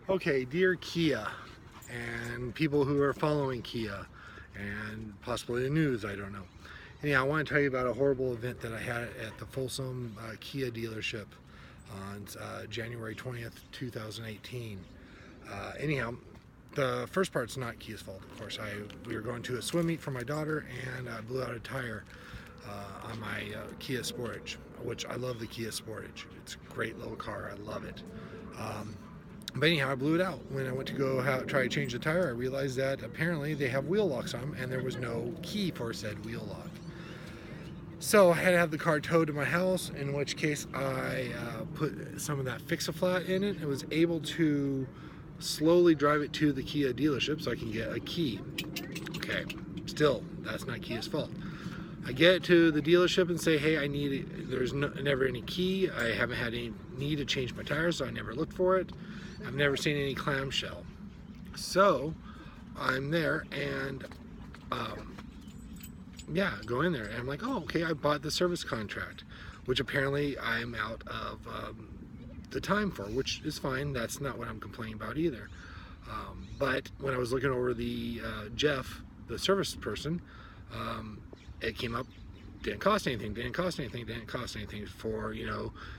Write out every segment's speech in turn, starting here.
Okay, dear Kia, and people who are following Kia, and possibly the news, I don't know. Anyhow, I want to tell you about a horrible event that I had at the Folsom Kia dealership on January 20th, 2018. Anyhow, the first part's not Kia's fault, of course. We were going to a swim meet for my daughter, and I blew out a tire on my Kia Sportage, which I love the Kia Sportage. It's a great little car. I love it. But anyhow, I blew it out. When I went to go try to change the tire, I realized that apparently they have wheel locks on them, and there was no key for said wheel lock. So I had to have the car towed to my house, in which case I put some of that Fix-A-Flat in it and was able to slowly drive it to the Kia dealership so I can get a key. Okay, still, that's not Kia's fault. I get to the dealership and say, hey, there's never any key. I haven't had any need to change my tires, so I never looked for it. I've never seen any clamshell. So I'm there and go in there and I'm like, oh, okay, I bought the service contract, which apparently I'm out of the time for, which is fine. That's not what I'm complaining about either. But when I was looking over the Jeff, the service person, it came up, didn't cost anything for,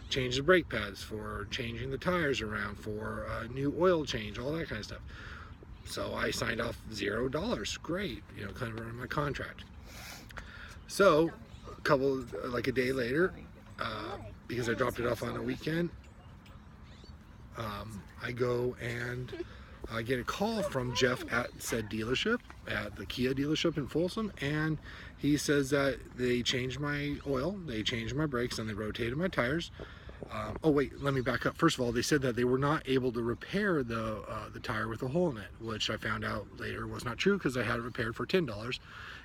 change the brake pads, for changing the tires around, for new oil change, all that kind of stuff. So I signed off $0. Great, kind of running my contract. So a day later, because I dropped it off on a weekend, I go and I get a call from Jeff at said dealership, at the Kia dealership in Folsom, and he says that they changed my oil, they changed my brakes, and they rotated my tires. Oh wait, let me back up. First of all, they said that they were not able to repair the tire with a hole in it, which I found out later was not true because I had it repaired for $10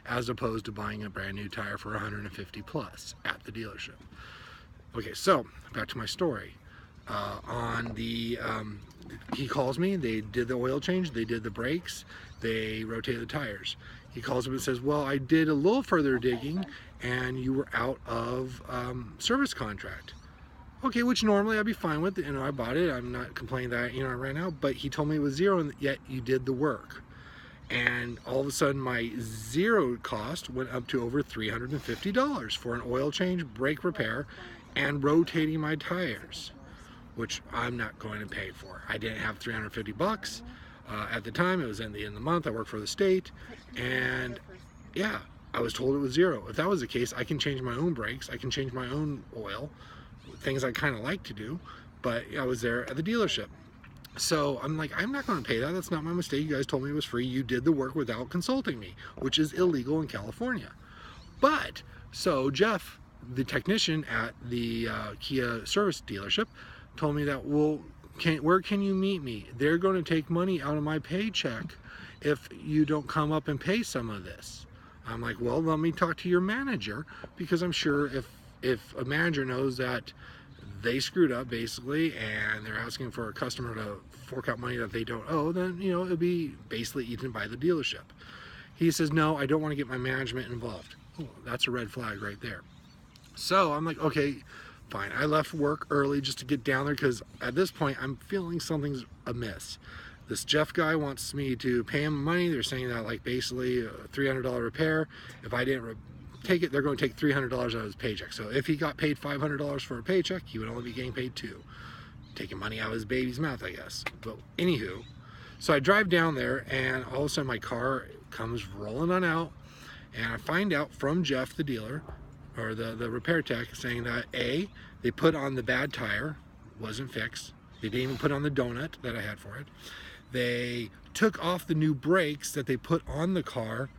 as opposed to buying a brand new tire for $150 plus at the dealership. Okay, so back to my story. He calls me, they did the oil change, they did the brakes, they rotated the tires. He calls up and says, well, I did a little further digging and you were out of service contract. Okay, which normally I'd be fine with, I bought it, I'm not complaining that, I ran out, but he told me it was zero and yet you did the work. And all of a sudden my zero cost went up to over $350 for an oil change, brake repair, and rotating my tires, which I'm not going to pay for. I didn't have $350 at the time. It was in the end of the month. I worked for the state, and yeah, I was told it was zero. If that was the case, I can change my own brakes, I can change my own oil, things I kind of like to do, but I was there at the dealership. So I'm like, I'm not going to pay that. That's not my mistake. You guys told me it was free. You did the work without consulting me, which is illegal in California. But so Jeff, the technician at the Kia service dealership, told me that, well, where can you meet me? They're going to take money out of my paycheck if you don't come up and pay some of this. I'm like, well, let me talk to your manager, because I'm sure if a manager knows that they screwed up basically and they're asking for a customer to fork out money that they don't owe, then it'll be basically eaten by the dealership. He says, no, I don't want to get my management involved. Oh, that's a red flag right there. So I'm like, okay, fine. I left work early just to get down there because at this point I'm feeling something's amiss. This Jeff guy wants me to pay him money. They're saying that like basically a $300 repair. If I didn't take it, they're going to take $300 out of his paycheck. So if he got paid $500 for a paycheck, he would only be getting paid $2. Taking money out of his baby's mouth, I guess. But anywho, so I drive down there and all of a sudden my car comes rolling on out, and I find out from Jeff, the dealer, or the repair tech, saying that A, they put on the bad tire, wasn't fixed. They didn't even put on the donut that I had for it. They took off the new brakes that they put on the car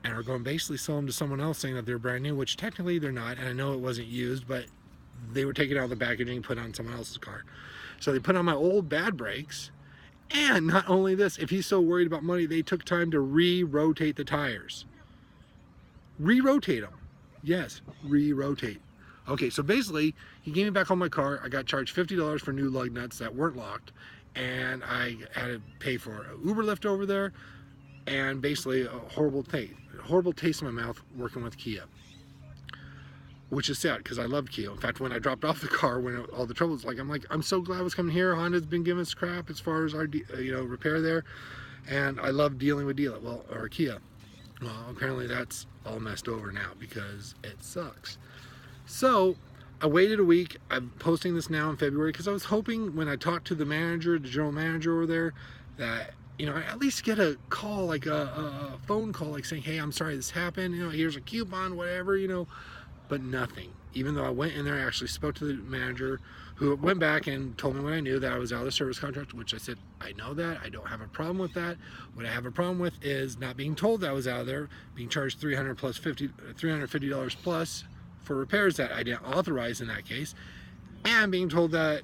and are going to basically sell them to someone else, saying that they're brand new, which technically they're not, and I know it wasn't used, but they were taken out of the packaging and put on someone else's car. So they put on my old bad brakes, and not only this, if he's so worried about money, they took time to re-rotate the tires. Re-rotate them. Yes, re-rotate. Okay, so basically, he gave me back on my car. I got charged $50 for new lug nuts that weren't locked, and I had to pay for an Uber lift over there, and basically a horrible taste in my mouth working with Kia. which is sad because I loved Kia. In fact, when I dropped off the car, when all the trouble was, I'm so glad I was coming here. Honda's been giving us crap as far as our repair there, and I love dealing with Kia. Well, apparently that's all messed over now because it sucks. So I waited a week. I'm posting this now in February because I was hoping when I talked to the manager, the general manager over there, that I at least get a call, like a phone call, like saying, hey, I'm sorry this happened, here's a coupon, whatever, but nothing. Even though I went in there, I actually spoke to the manager, who went back and told me when I knew that I was out of the service contract, which I said, I know that, I don't have a problem with that. What I have a problem with is not being told that I was out of there, being charged $350 plus for repairs that I didn't authorize in that case, and being told that,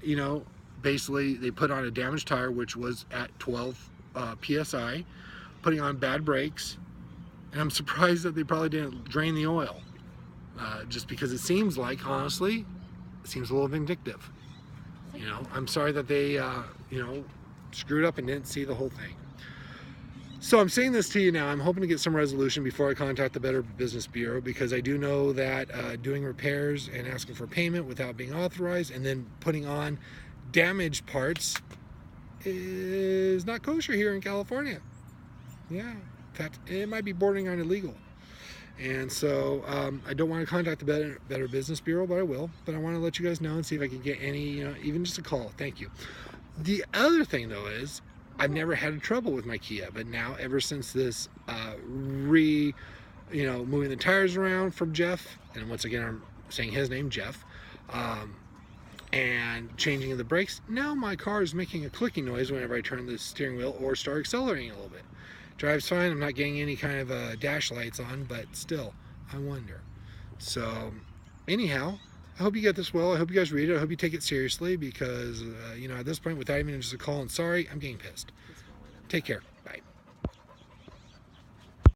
basically they put on a damaged tire, which was at 12 PSI, putting on bad brakes, and I'm surprised that they probably didn't drain the oil. Just because it seems like, honestly, it seems a little vindictive. I'm sorry that they, screwed up and didn't see the whole thing. So I'm saying this to you now. I'm hoping to get some resolution before I contact the Better Business Bureau, because I do know that doing repairs and asking for payment without being authorized and then putting on damaged parts is not kosher here in California. Yeah, in fact, it might be bordering on illegal. And so I don't want to contact the Better Business Bureau, but I will. But I want to let you guys know and see if I can get any, even just a call. Thank you. The other thing, though, is I've never had trouble with my Kia, but now ever since this moving the tires around from Jeff, and once again I'm saying his name, Jeff, and changing of the brakes, now my car is making a clicking noise whenever I turn the steering wheel or start accelerating a little bit. Drives fine. I'm not getting any kind of dash lights on, but still, I wonder. So, anyhow, I hope you get this well. I hope you guys read it. I hope you take it seriously, because, at this point, without even just a call and sorry, I'm getting pissed. Take care.